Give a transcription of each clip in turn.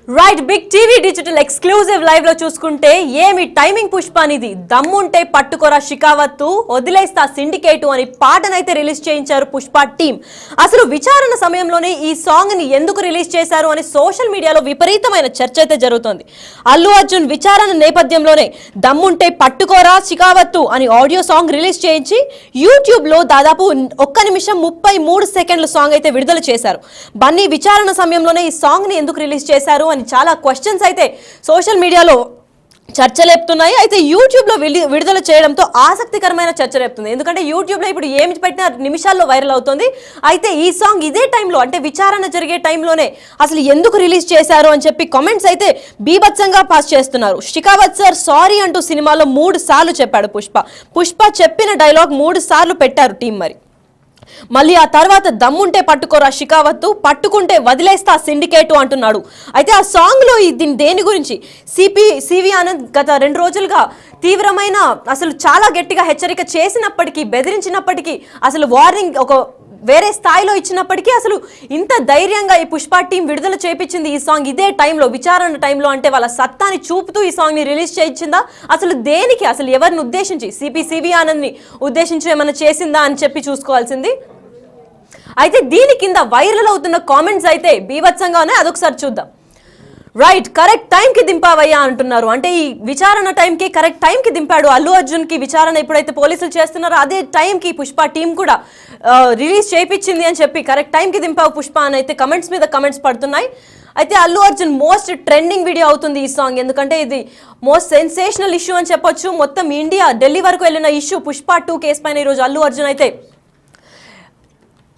Right big TV digital exclusive live లో చూసుకుంటే ఏమి టైమింగ్ పుష్ప అనేది దమ్ముంటే పట్టుకోరా షికావత్తు వదిలేస్తా సిండికేటు అని పాటనైతే రిలీజ్ చేయించారు పుష్ప టీం. అసలు విచారణ సమయంలోనే ఈ సాంగ్ ని ఎందుకు రిలీజ్ చేశారు అని సోషల్ మీడియాలో విపరీతమైన చర్చ అయితే జరుగుతోంది. అల్లు అర్జున్ విచారణ నేపథ్యంలోనే దమ్ముంటే పట్టుకోరా షికావత్తు అని ఆడియో సాంగ్ రిలీజ్ చేయించి యూట్యూబ్ లో దాదాపు 1 నిమిషం 33 సెకండ్ల సాంగ్ అయితే విడుదల చేశారు. బన్నీ విచారణ సమయంలోనే ఈ సాంగ్ ని ఎందుకు రిలీజ్ చేశారు అని చాలా క్వశ్చన్స్ అయితే సోషల్ మీడియాలో చర్చ లేపుతున్నాయి. అయితే యూట్యూబ్ లో విడుదల చేయడంతో ఆసక్తికరమైన చర్చ రేపుతుంది. ఎందుకంటే యూట్యూబ్ లో ఇప్పుడు ఏమి పెట్టినా నిమిషాల్లో వైరల్ అవుతుంది. అయితే ఈ సాంగ్ ఇదే టైంలో అంటే విచారణ జరిగే టైంలోనే అసలు ఎందుకు రిలీజ్ చేశారు అని చెప్పి కామెంట్స్ అయితే బీభత్సంగా పాస్ చేస్తున్నారు. షికావత్ సార్ సారీ అంటూ సినిమాలో 3 సార్లు చెప్పాడు పుష్ప చెప్పిన డైలాగ్ 3 సార్లు పెట్టారు టీం. మళ్ళీ ఆ తర్వాత దమ్ముంటే పట్టుకోరా షికావత్తు పట్టుకుంటే వదిలేస్తా సిండికేటు అంటున్నాడు. అయితే ఆ సాంగ్ లో దేని గురించి సివి ఆనంద్ గత 2 రోజులుగా తీవ్రమైన అసలు చాలా గట్టిగా హెచ్చరిక చేసినప్పటికీ బెదిరించినప్పటికీ అసలు వార్నింగ్ ఒక వేరే స్థాయిలో ఇచ్చినప్పటికీ అసలు ఇంత ధైర్యంగా ఈ పుష్ప టీం విడుదల చేయించింది ఈ సాంగ్ ఇదే టైంలో విచారణ టైంలో అంటే వాళ్ళ సత్తాని చూపుతూ ఈ సాంగ్ ని రిలీజ్ చేయించిందా అసలు దేనికి అసలు ఎవరిని ఉద్దేశించి సివి ఆనంద్ ని ఉద్దేశించి ఏమైనా చేసిందా అని చెప్పి చూసుకోవాల్సింది. అయితే దీని కింద వైరల్ అవుతున్న కామెంట్స్ అయితే బీభత్సంగా ఉన్నాయి. అదొకసారి చూద్దాం. రైట్ కరెక్ట్ టైంకి దింపావయ్యా అంటున్నారు. అంటే ఈ విచారణ టైంకి కరెక్ట్ టైంకి దింపాడు అల్లు అర్జున్ కి. విచారణ ఎప్పుడైతే పోలీసులు చేస్తున్నారో అదే టైంకి పుష్ప టీం కూడా రిలీజ్ చేయించింది అని చెప్పి కరెక్ట్ టైంకి దింపావు పుష్ప అని అయితే కమెంట్స్ మీద కమెంట్స్ పడుతున్నాయి. అయితే Allu Arjun most trending video అవుతుంది ఈ సాంగ్. ఎందుకంటే ఇది మోస్ట్ సెన్సేషనల్ ఇష్యూ అని చెప్పొచ్చు. మొత్తం ఇండియా ఢిల్లీ వరకు వెళ్ళిన ఇష్యూ పుష్ప 2 కేసు పైన ఈరోజు అల్లు అర్జున్ అయితే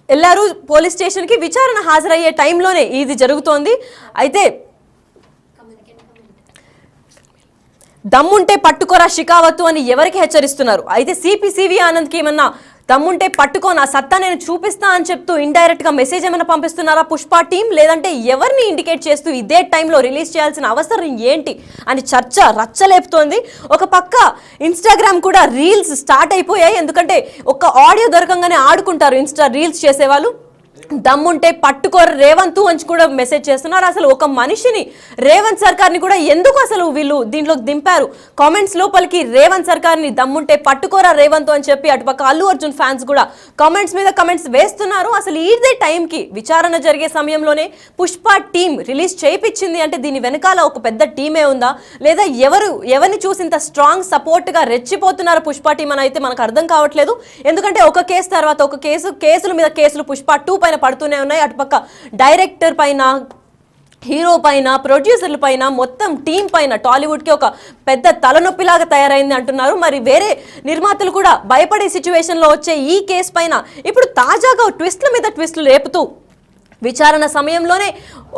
వెళ్ళారు పోలీస్ స్టేషన్కి. విచారణ హాజరయ్యే టైంలోనే ఇది జరుగుతోంది. అయితే దమ్ముంటే పట్టుకోరా షికావత్తు అని ఎవరికి హెచ్చరిస్తున్నారు. అయితే సివి ఆనంద్కి ఏమన్నా దమ్ముంటే పట్టుకో నా సత్తా నేను చూపిస్తా అని చెప్తూ ఇండైరెక్ట్ గా మెసేజ్ ఏమైనా పంపిస్తున్నారా పుష్ప టీం, లేదంటే ఎవరిని ఇండికేట్ చేస్తూ ఇదే టైంలో రిలీజ్ చేయాల్సిన అవసరం ఏంటి అని చర్చ రచ్చలేపుతోంది. ఒక పక్క ఇన్స్టాగ్రామ్ కూడా రీల్స్ స్టార్ట్ అయిపోయాయి. ఎందుకంటే ఒక ఆడియో దొరకంగానే ఆడుకుంటారు ఇన్స్టా రీల్స్ చేసేవాళ్ళు. దమ్ముంటే పట్టుకోర రేవంత్ అని కూడా మెసేజ్ చేస్తున్నారు. అసలు ఒక మనిషిని రేవంత్ సర్కార్ని కూడా ఎందుకు అసలు వీళ్ళు దీంట్లోకి దింపారు. కామెంట్స్ లోపలికి రేవంత్ సర్కార్ని దమ్ముంటే పట్టుకోరా రేవంత్ అని చెప్పి అటుపక్క అల్లు అర్జున్ ఫ్యాన్స్ కూడా కామెంట్స్ మీద కామెంట్స్ వేస్తున్నారు. అసలు ఇదే టైంకి విచారణ జరిగే సమయంలోనే పుష్ప టీం రిలీజ్ చేయించింది అంటే దీని వెనకాల ఒక పెద్ద టీమే ఉందా, లేదా ఎవరిని చూసి ఇంత స్ట్రాంగ్ సపోర్ట్ గా రెచ్చిపోతున్నారు పుష్ప టీం అని అయితే మనకు అర్థం కావట్లేదు. ఎందుకంటే ఒక కేసు తర్వాత ఒక కేసుల మీద కేసులు పుష్ప 2 పైన పడుతూనే ఉన్నాయి. అటుపక్క డైరెక్టర్ పైన, హీరో పైన, ప్రొడ్యూసర్ల పైన, మొత్తం టీం పైన టాలీవుడ్కి ఒక పెద్ద తలనొప్పిలాగా తయారైంది అంటున్నారు. మరి వేరే నిర్మాతలు కూడా భయపడే సిచ్యువేషన్లో వచ్చే ఈ కేసు పైన ఇప్పుడు తాజాగా ట్విస్ట్ల మీద ట్విస్టులు రేపుతూ విచారణ సమయంలోనే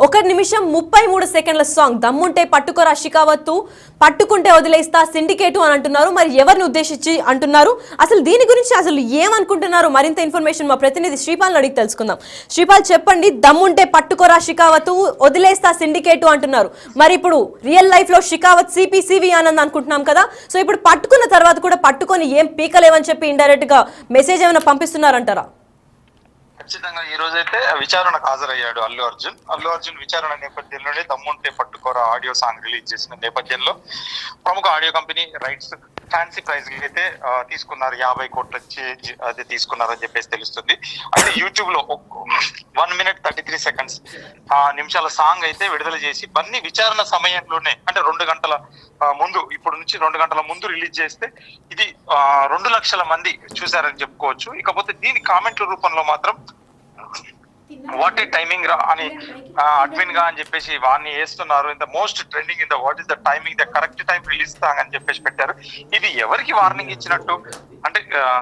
1 నిమిషం 33 సెకండ్ల సాంగ్ దమ్ముంటే పట్టుకోరా షికావత్తు పట్టుకుంటే వదిలేస్తా సిండికేటు అని అంటున్నారు. మరి ఎవరిని ఉద్దేశించి అంటున్నారు, అసలు దీని గురించి అసలు ఏమనుకుంటున్నారు, మరింత ఇన్ఫర్మేషన్ మా ప్రతినిధి శ్రీపాల్ని అడిగి తెలుసుకుందాం. శ్రీపాల్ చెప్పండి, దమ్ముంటే పట్టుకోరా షికావత్తు వదిలేస్తా సిండికేటు అంటున్నారు. మరి ఇప్పుడు రియల్ లైఫ్ లో షికావత్ సివి ఆనంద్ అనుకుంటున్నాం కదా, సో ఇప్పుడు పట్టుకున్న తర్వాత కూడా పట్టుకొని ఏం పీకలేవని చెప్పి ఇండైరెక్ట్ గా మెసేజ్ ఏమైనా పంపిస్తున్నారంటారా? ఖచ్చితంగా ఈ రోజైతే విచారణకు హాజరయ్యాడు అల్లు అర్జున్ విచారణ నేపథ్యంలోనే దమ్ముంటే పట్టుకోరా ఆడియో సాంగ్ రిలీజ్ చేసిన నేపథ్యంలో ప్రముఖ audio company rights fancy price అయితే తీసుకున్నారు. 50 కోట్ల అది తీసుకున్నారని చెప్పేసి తెలుస్తుంది. అయితే యూట్యూబ్ లో 1 minute 33 seconds నిమిషాల సాంగ్ అయితే విడుదల చేసి బన్నీ విచారణ సమయంలోనే అంటే 2 గంటల ముందు, ఇప్పుడు నుంచి 2 గంటల ముందు రిలీజ్ చేస్తే ఇది 2 లక్షల మంది చూసారని చెప్పుకోవచ్చు. ఇకపోతే దీని కామెంట్ల రూపంలో మాత్రం వాట్ ఏ టైమింగ్ రా అని అడ్మిన్ గా అని చెప్పేసి వాడిని వేస్తున్నారు. ఇంత most trending in the what is the timing the correct time release song అని చెప్పేసి పెట్టారు. ఇది ఎవరికి వార్నింగ్ ఇచ్చినట్టు అంటే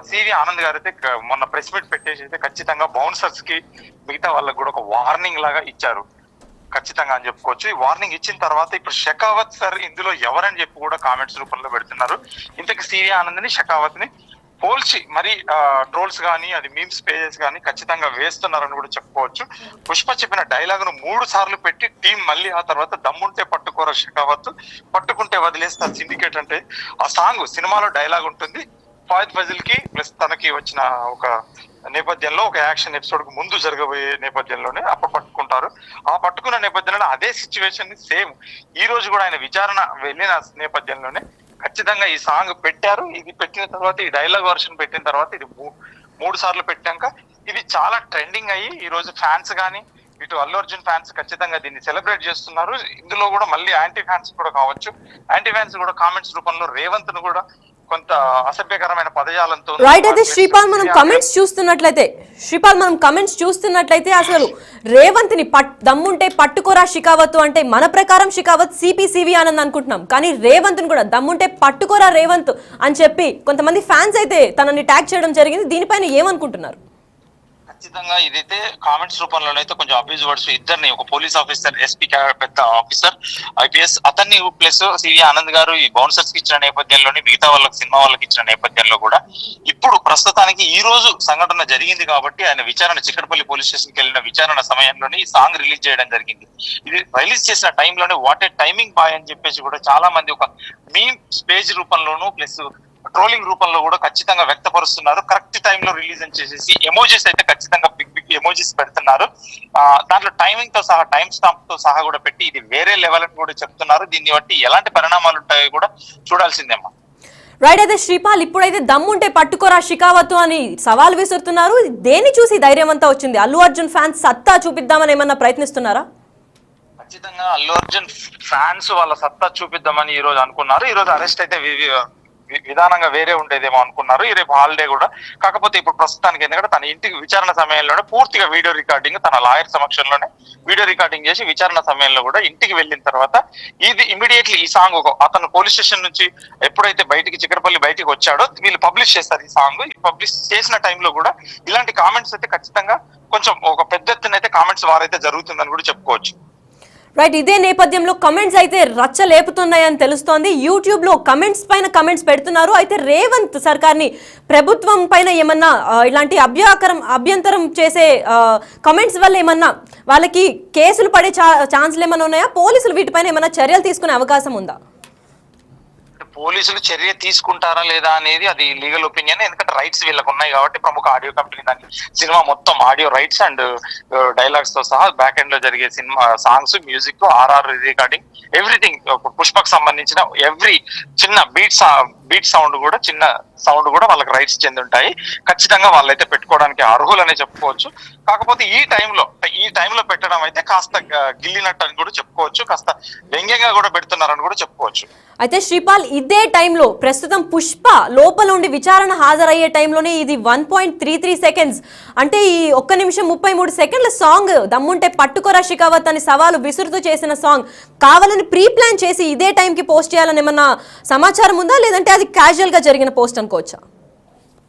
సివి ఆనంద్ గారు అయితే మొన్న ప్రెస్ మీట్ పెట్టేసి అయితే ఖచ్చితంగా బౌన్సర్స్ కి మిగతా వాళ్ళకి కూడా ఒక వార్నింగ్ లాగా ఇచ్చారు ఖచ్చితంగా అని చెప్పుకోవచ్చు. ఈ వార్నింగ్ ఇచ్చిన తర్వాత ఇప్పుడు షెకావత్ సార్ ఇందులో ఎవరని చెప్పి కూడా కామెంట్స్ రూపంలో పెడుతున్నారు. ఇంతకు సివి ఆనంద్ ని షెకావత్ ని పోల్చి మరి ట్రోల్స్ కానీ అది మీమ్స్ పేజెస్ కానీ ఖచ్చితంగా వేస్తున్నారని కూడా చెప్పుకోవచ్చు. పుష్ప చెప్పిన డైలాగ్ ను 3 సార్లు పెట్టి టీం మళ్ళీ ఆ తర్వాత దమ్ముంటే పట్టుకోరా షెకావత్ పట్టుకుంటే వదిలేస్తా సిండికేట్ అంటే ఆ సాంగ్ సినిమాలో డైలాగ్ ఉంటుంది. ఫాయిద్ ఫజిల్ కి ప్లస్ తనకి వచ్చిన ఒక నేపథ్యంలో ఒక యాక్షన్ ఎపిసోడ్ కు ముందు జరగబోయే నేపథ్యంలోనే అప్పుడు పట్టుకుంటే పట్టుకుంటారు. ఆ పట్టుకున్న నేపథ్యంలో అదే సిచ్యువేషన్ ని సేమ్ ఈ రోజు కూడా ఆయన విచారణ వెళ్ళిన నేపథ్యంలోనే ఖచ్చితంగా ఈ సాంగ్ పెట్టారు. ఇది పెట్టిన తర్వాత ఈ డైలాగ్ వర్షన్ పెట్టిన తర్వాత ఇది మూడు సార్లు పెట్టాక ఇది చాలా ట్రెండింగ్ అయ్యి ఈ రోజు ఫ్యాన్స్ కానీ ఇటు అల్లు అర్జున్ ఫ్యాన్స్ ఖచ్చితంగా దీన్ని సెలబ్రేట్ చేస్తున్నారు. ఇందులో కూడా మళ్ళీ యాంటీ ఫ్యాన్స్ కూడా కావచ్చు, యాంటీ ఫ్యాన్స్ కూడా కామెంట్స్ రూపంలో రేవంత్ ను కూడా కొంత అసభ్యకరమైన పదజాలంతో రైట్. అయితే శ్రీపాల్ మనం కమెంట్స్ చూస్తున్నట్లయితే అసలు రేవంత్ ని దమ్ముంటే పట్టుకోరా షికావత్ అంటే మన ప్రకారం షికావత్ సిపి ఆనంద్ అనుకుంటున్నాం, కానీ రేవంత్ ని కూడా దమ్ముంటే పట్టుకోరా రేవంత్ అని చెప్పి కొంతమంది ఫ్యాన్స్ అయితే తనని ట్యాగ్ చేయడం జరిగింది. దీనిపైన ఏమనుకుంటున్నారు? ఖచ్చితంగా ఇదైతే కామెంట్స్ రూపంలోనైతే కొంచెం అబ్యూజ్ వర్డ్స్ ఇద్దరిని, ఒక పోలీస్ ఆఫీసర్, ఎస్పీ పెద్ద ఆఫీసర్, ఐపీఎస్ అతన్ని ప్లస్ సివి ఆనంద్ గారు ఈ బౌన్సర్స్ కి ఇచ్చిన నేపథ్యంలోని మిగతా వాళ్ళకి సినిమా వాళ్ళకి ఇచ్చిన నేపథ్యంలో కూడా ఇప్పుడు ప్రస్తుతానికి ఈ రోజు సంఘటన జరిగింది కాబట్టి ఆయన విచారణ చిక్కడపల్లి పోలీస్ స్టేషన్ కి వెళ్ళిన విచారణ సమయంలోనే ఈ సాంగ్ రిలీజ్ చేయడం జరిగింది. ఇది రిలీజ్ చేసిన టైంలోనే వాట్ ఏ టైమింగ్ బాయ్ అని చెప్పేసి కూడా చాలా మంది ఒక మీమ్ స్పేజ్ రూపంలోనూ ప్లస్ ట్రోలింగ్ రూపంలో కూడా ఖచ్చితంగా వ్యక్తపరుస్తున్నారు. కరెక్ట్ టైంలో రిలీజ్ అని చేసేసి ఎమోజీస్ అయితే ఖచ్చితంగా బిగ్ ఎమోజీస్ పెడుతున్నారు. దాంట్లో టైమింగ్ తో సహా టైం స్టాంప్ తో సహా కూడా పెట్టి ఇది వేరే లెవెల్ అని కూడా చెప్తున్నారు. దీన్ని బట్టి ఎలాంటి పరిణామాలు ఉంటాయో కూడా చూడాల్సిందేమ్మా. రైట్. అయితే శ్రీపాల్ ఇప్పుడైతే దమ్ముంటే పట్టుకోరా షికావత్ అని సవాల్ విసురుతున్నారు. దేన్ని చూసి ధైర్యం అంతా వచ్చింది? అల్లు అర్జున్ ఫ్యాన్స్ సత్తా చూపిద్దామని ఏమన్నా ప్రయత్నిస్తున్నారా? ఖచ్చితంగా అల్లు అర్జున్ ఫ్యాన్స్ వాళ్ళ సత్తా చూపిద్దామని ఈ రోజు అనుకున్నారు. ఈ రోజు అరెస్ట్ అయితే విధానంగా వేరే ఉండేదేమో అనుకున్నారు. ఈ రేపు హాలిడే కూడా, కాకపోతే ఇప్పుడు ప్రస్తుతానికి ఎందుకంటే తన ఇంటికి విచారణ సమయంలోనే పూర్తిగా వీడియో రికార్డింగ్ తన లాయర్ సమక్షంలోనే వీడియో రికార్డింగ్ చేసి విచారణ సమయంలో కూడా ఇంటికి వెళ్ళిన తర్వాత ఇది ఇమీడియట్లీ ఈ సాంగ్ అతను పోలీస్ స్టేషన్ నుంచి ఎప్పుడైతే చిక్కడపల్లి బయటికి వచ్చాడో వీళ్ళు పబ్లిష్ చేస్తారు. ఈ సాంగ్ పబ్లిష్ చేసిన టైంలో కూడా ఇలాంటి కామెంట్స్ అయితే ఖచ్చితంగా కొంచెం ఒక పెద్ద ఎత్తున అయితే కామెంట్స్ వారైతే జరుగుతుందని కూడా చెప్పుకోవచ్చు. రైట్. ఇదే నేపథ్యంలో కమెంట్స్ అయితే రచ్చ లేపుతున్నాయని తెలుస్తోంది. యూట్యూబ్ లో కమెంట్స్ పైన కమెంట్స్ పెడుతున్నారు. అయితే రేవంత్ సర్కార్ని ప్రభుత్వం పైన ఏమన్నా ఇలాంటి అభ్యంతరం చేసే కమెంట్స్ వల్ల ఏమన్నా వాళ్ళకి కేసులు పడే ఛాన్స్లు ఏమైనా ఉన్నాయా? పోలీసులు వీటిపైన ఏమైనా చర్యలు తీసుకునే అవకాశం ఉందా? పోలీసులు చర్య తీసుకుంటారా లేదా అనేది అది లీగల్ ఒపీనియన్. ఎందుకంటే రైట్స్ వీళ్ళకు ఉన్నాయి కాబట్టి ప్రముఖ ఆడియో కంపెనీ దాన్ని సినిమా మొత్తం ఆడియో రైట్స్ అండ్ డైలాగ్స్ తో సహా బ్యాక్ ఎండ్ లో జరిగే cinema songs, music, RR recording, everything పుష్పకు సంబంధించిన ఎవ్రీ చిన్న బీట్ సౌండ్ కూడా చిన్న సౌండ్ కూడా వాళ్ళకి రైట్స్ చెంది ఉంటాయి. ఖచ్చితంగా వాళ్ళైతే పెట్టుకోవడానికి అర్హులనే చెప్పుకోవచ్చు. కాకపోతే ఈ టైంలో పెట్టడం అయితే కాస్త గిల్లినట్టు అని కూడా చెప్పుకోవచ్చు, కాస్త వ్యంగ్యంగా కూడా పెడుతున్నారని కూడా చెప్పుకోవచ్చు. అయితే శ్రీపాల్ ఇదే టైంలో ప్రస్తుతం పుష్ప లోపల ఉండి విచారణ హాజరయ్యే టైంలోనే ఇది 1.33 సెకండ్స్ అంటే ఈ 1 నిమిషం 33 సెకండ్ల సాంగ్ దమ్ముంటే పట్టుకోరా షికావత్ అని సవాలు విసురుతూ చేసిన సాంగ్ కావాలని ప్రీ ప్లాన్ చేసి ఇదే టైంకి పోస్ట్ చేయాలని ఏమన్నా సమాచారం ఉందా, లేదంటే అది క్యాజువల్ గా జరిగిన పోస్ట్ అనుకోవచ్చా?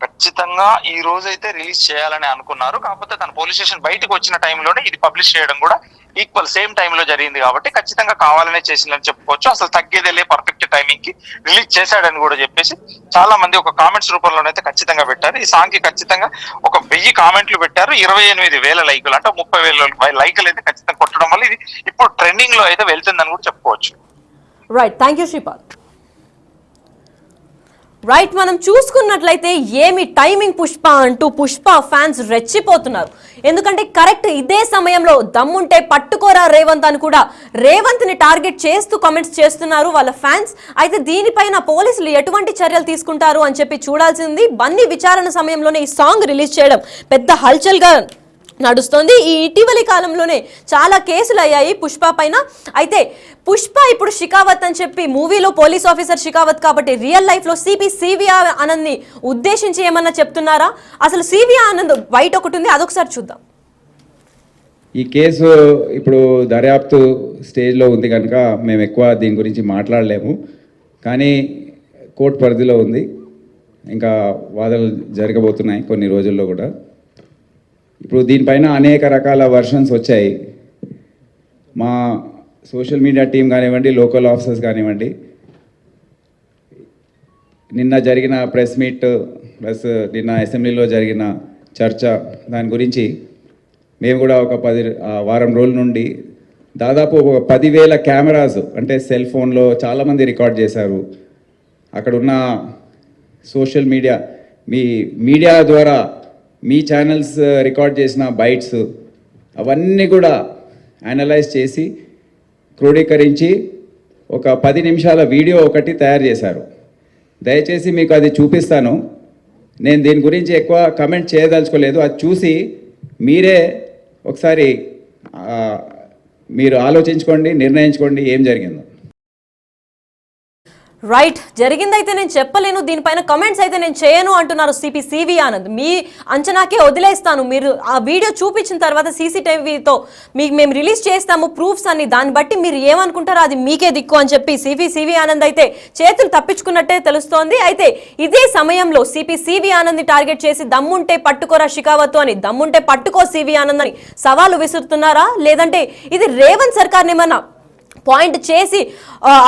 ఖచ్చితంగా ఈ రోజు అయితే రిలీజ్ చేయాలని అనుకున్నారు. కాకపోతే తన పోలీస్ స్టేషన్ బయటకు వచ్చిన టైంలోనే ఇది పబ్లిష్ చేయడం కూడా ఈక్వల్ సేమ్ టైంలో జరిగింది కాబట్టి ఖచ్చితంగా కావాలనే చేసిందని చెప్పుకోవచ్చు. అసలు తగ్గేదేలే, పర్ఫెక్ట్ టైమింగ్ కి రిలీజ్ చేశాడని కూడా చెప్పేసి చాలా మంది ఒక కామెంట్స్ రూపంలోనైతే ఖచ్చితంగా పెట్టారు. ఈ సాంగ్ కి ఖచ్చితంగా ఒక 1000 కామెంట్లు పెట్టారు. 28,000 లైకులు అంటే 30,000 లైకులు అయితే ఖచ్చితంగా కొట్టడం వల్ల ఇది ఇప్పుడు ట్రెండింగ్ లో అయితే వెళ్తుందని కూడా చెప్పుకోవచ్చు. Right. Thank you Sripal. Right. మనం చూసుకున్నట్లయితే ఏమి టైమింగ్ పుష్ప అంటూ పుష్ప ఫ్యాన్స్ రెచ్చిపోతున్నారు. ఎందుకంటే కరెక్ట్ ఇదే సమయంలో దమ్ముంటే పట్టుకోరా రేవంత్ అని కూడా రేవంత్ ని టార్గెట్ చేస్తూ కామెంట్స్ చేస్తున్నారు వాళ్ళ ఫ్యాన్స్. అయితే దీనిపైన పోలీసులు ఎటువంటి చర్యలు తీసుకుంటారు అని చెప్పి చూడాల్సింది. బన్నీ విచారణ సమయంలోనే ఈ సాంగ్ రిలీజ్ చేయడం పెద్ద హల్చల్ గా నడుస్తోంది. ఈ ఇటీవలి కాలంలోనే చాలా కేసులు అయ్యాయి పుష్ప పైన. అయితే పుష్ప ఇప్పుడు షికావత్ అని చెప్పి మూవీలో పోలీస్ ఆఫీసర్ షికావత్ కాబట్టి రియల్ లైఫ్ లో సివి ఆనంద్ ని ఉద్దేశించి ఏమన్నా చెప్తున్నారా? అసలు సివి ఆనంద్ వైట్ ఒకటి ఉంది, అదొకసారి చూద్దాం. ఈ కేసు ఇప్పుడు దర్యాప్తు స్టేజ్లో ఉంది కనుక మేము ఎక్కువ దీని గురించి మాట్లాడలేము, కానీ కోర్టు పరిధిలో ఉంది. ఇంకా వాదనలు జరగబోతున్నాయి కొన్ని రోజుల్లో కూడా. ఇప్పుడు దీనిపైన అనేక రకాల వర్షన్స్ వచ్చాయి. మా సోషల్ మీడియా టీం కానివ్వండి, లోకల్ ఆఫీసర్స్ కానివ్వండి, నిన్న జరిగిన ప్రెస్ మీట్ ప్లస్ నిన్న అసెంబ్లీలో జరిగిన చర్చ దాని గురించి మేము కూడా ఒక వారం రోజుల నుండి దాదాపు ఒక 10,000 కెమెరాస్ అంటే సెల్ ఫోన్లో చాలామంది రికార్డ్ చేశారు. అక్కడున్న సోషల్ మీడియా మీడియా ద్వారా మీ ఛానల్స్ రికార్డ్ చేసిన బైట్స్ అవన్నీ కూడా అనలైజ్ చేసి క్రోడీకరించి ఒక 10 నిమిషాల వీడియో ఒకటి తయారు చేశారు. దయచేసి మీకు అది చూపిస్తాను. నేను దీని గురించి ఎక్కువ కమెంట్ చేయదలుచుకోలేదు. అది చూసి మీరే ఒకసారి మీరు ఆలోచించుకోండి, నిర్ణయించుకోండి ఏం జరిగిందో. రైట్, జరిగిందైతే నేను చెప్పలేను, దీనిపైన కమెంట్స్ అయితే నేను చేయను అంటున్నారు సివి ఆనంద్. మీ అంచనాకే వదిలేస్తాను, మీరు ఆ వీడియో చూపించిన తర్వాత సీసీటీవీతో మీకు మేము రిలీజ్ చేస్తాము ప్రూఫ్స్ అని, దాన్ని బట్టి మీరు ఏమనుకుంటారో అది మీకే దిక్కు అని చెప్పి సివి ఆనంద్ అయితే చేతులు తప్పించుకున్నట్టే తెలుస్తోంది. అయితే ఇదే సమయంలో సివి ఆనంద్ ని టార్గెట్ చేసి దమ్ముంటే పట్టుకోరా షికావత్ అని, దమ్ముంటే పట్టుకో సివి ఆనంద్ అని సవాలు విసురుతున్నారా, లేదంటే ఇది రేవంత్ సర్కార్ని ఏమన్నా పాయింట్ చేసి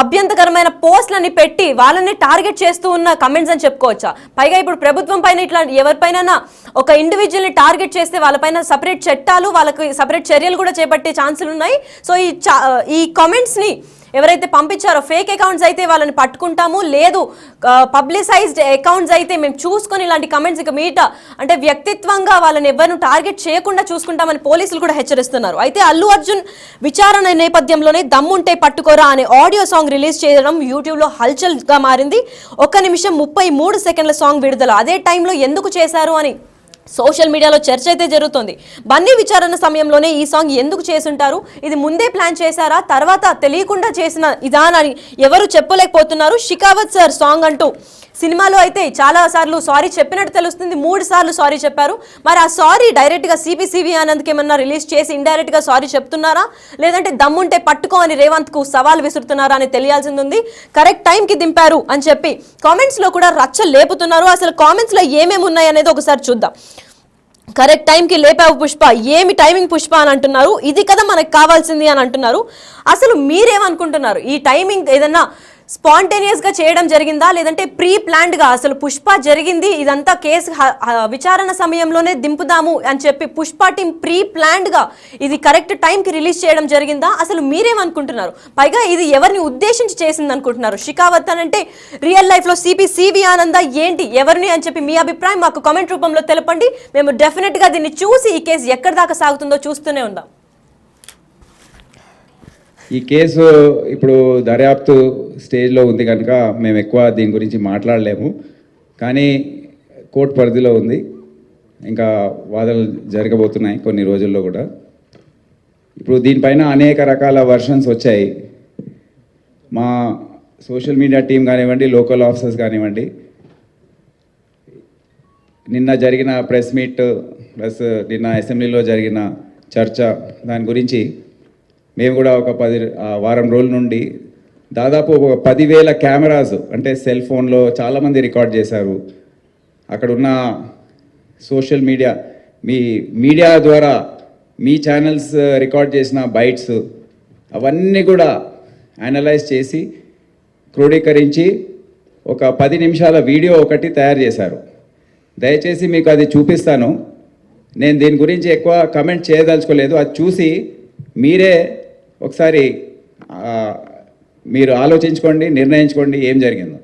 అభ్యంతరకరమైన పోస్టులని పెట్టి వాళ్ళని టార్గెట్ చేస్తూ ఉన్న కమెంట్స్ అని చెప్పుకోవచ్చా? పైగా ఇప్పుడు ప్రభుత్వం పైన ఇట్లా ఎవరిపైన ఒక ఇండివిజువల్ని టార్గెట్ చేస్తే వాళ్ళపైన సపరేట్ చట్టాలు, వాళ్ళకి సపరేట్ చర్యలు కూడా చేపట్టే ఛాన్సులు ఉన్నాయి. సో ఈ కామెంట్స్ని ఎవరైతే పంపించారో ఫేక్ అకౌంట్స్ అయితే వాళ్ళని పట్టుకుంటాము, లేదు పబ్లిసైజ్డ్ అకౌంట్స్ అయితే మేము చూసుకొని ఇలాంటి కమెంట్స్ ఇక మీట అంటే వ్యక్తిత్వంగా వాళ్ళని ఎవరిని టార్గెట్ చేయకుండా చూసుకుంటామని పోలీసులు కూడా హెచ్చరిస్తున్నారు. అయితే అల్లు అర్జున్ విచారణ నేపథ్యంలోనే దమ్ముంటే పట్టుకోరా అనే ఆడియో సాంగ్ రిలీజ్ చేయడం యూట్యూబ్లో హల్చల్గా మారింది. 1 నిమిషం 33 సెకండ్ల సాంగ్ విడుదల. అదే టైంలో ఎందుకు చేశారు అని సోషల్ మీడియాలో చర్చ అయితే జరుగుతుంది. బన్నీ విచారణ సమయంలోనే ఈ సాంగ్ ఎందుకు చేసుంటారు, ఇది ముందే ప్లాన్ చేశారా, తర్వాత తెలియకుండా చేసిన ఇదానని ఎవరు చెప్పలేకపోతున్నారు. షికావత్ సార్ సాంగ్ అంటూ సినిమాలో అయితే చాలా సార్లు సారీ చెప్పినట్టు తెలుస్తుంది, 3 సార్లు సారీ చెప్పారు. మరి ఆ సారీ డైరెక్ట్గా సివి ఆనంద్కి ఏమన్నా రిలీజ్ చేసి ఇండైరెక్ట్గా సారీ చెప్తున్నారా, లేదంటే దమ్ముంటే పట్టుకో అని రేవంత్కు సవాల్ విసురుతున్నారా అని తెలియాల్సింది ఉంది. కరెక్ట్ టైంకి దింపారు అని చెప్పి కామెంట్స్లో కూడా రచ్చ లేపుతున్నారు. అసలు కామెంట్స్లో ఏమేమి ఉన్నాయి అనేది ఒకసారి చూద్దాం. కరెక్ట్ టైంకి లేపావు పుష్ప, ఏమి టైమింగ్ పుష్ప అని అంటున్నారు. ఇది కదా మనకు కావాల్సింది అని అంటున్నారు. అసలు మీరేమనుకుంటున్నారు? ఈ టైమింగ్ ఏదన్నా స్పాంటేనియస్గా చేయడం జరిగిందా, లేదంటే ప్రీ ప్లాన్డ్గా అసలు పుష్ప జరిగింది ఇదంతా కేసు విచారణ సమయంలోనే దింపుదాము అని చెప్పి పుష్ప టీం ప్రీ ప్లాన్డ్గా ఇది కరెక్ట్ టైంకి రిలీజ్ చేయడం జరిగిందా? అసలు మీరేమనుకుంటున్నారు? పైగా ఇది ఎవరిని ఉద్దేశించి చేసింది అనుకుంటున్నారు? షికావత్ అని అంటే రియల్ లైఫ్లో సివి ఆనంద ఏంటి, ఎవరిని అని చెప్పి మీ అభిప్రాయం మాకు కామెంట్ రూపంలో తెలపండి. మేము డెఫినెట్గా దీన్ని చూసి ఈ కేసు ఎక్కడి దాకా సాగుతుందో చూస్తూనే ఉందాం. ఈ కేసు ఇప్పుడు దర్యాప్తు స్టేజ్లో ఉంది కనుక మేము ఎక్కువ దీని గురించి మాట్లాడలేము. కానీ కోర్టు పరిధిలో ఉంది, ఇంకా వాదనలు జరగబోతున్నాయి కొన్ని రోజుల్లో కూడా. ఇప్పుడు దీనిపైన అనేక రకాల వర్షన్స్ వచ్చాయి. మా సోషల్ మీడియా టీం కానివ్వండి, లోకల్ ఆఫీసర్స్ కానివ్వండి, నిన్న జరిగిన ప్రెస్ మీట్ ప్లస్ నిన్న అసెంబ్లీలో జరిగిన చర్చ, దాని గురించి మేము కూడా ఒక వారం రోజుల నుండి దాదాపు ఒక 10,000 కెమెరాస్ అంటే సెల్ ఫోన్లో చాలామంది రికార్డ్ చేశారు. అక్కడున్న సోషల్ మీడియా, మీ మీడియా ద్వారా మీ ఛానల్స్ రికార్డ్ చేసిన బైట్స్ అవన్నీ కూడా అనలైజ్ చేసి క్రోడీకరించి ఒక 10 నిమిషాల వీడియో ఒకటి తయారు చేశారు. దయచేసి మీకు అది చూపిస్తాను. నేను దీని గురించి ఎక్కువ కమెంట్ చేయదలుచుకోలేదు. అది చూసి మీరే ఒకసారి మీరు ఆలోచించుకోండి, నిర్ణయించుకోండి ఏం జరిగిందో.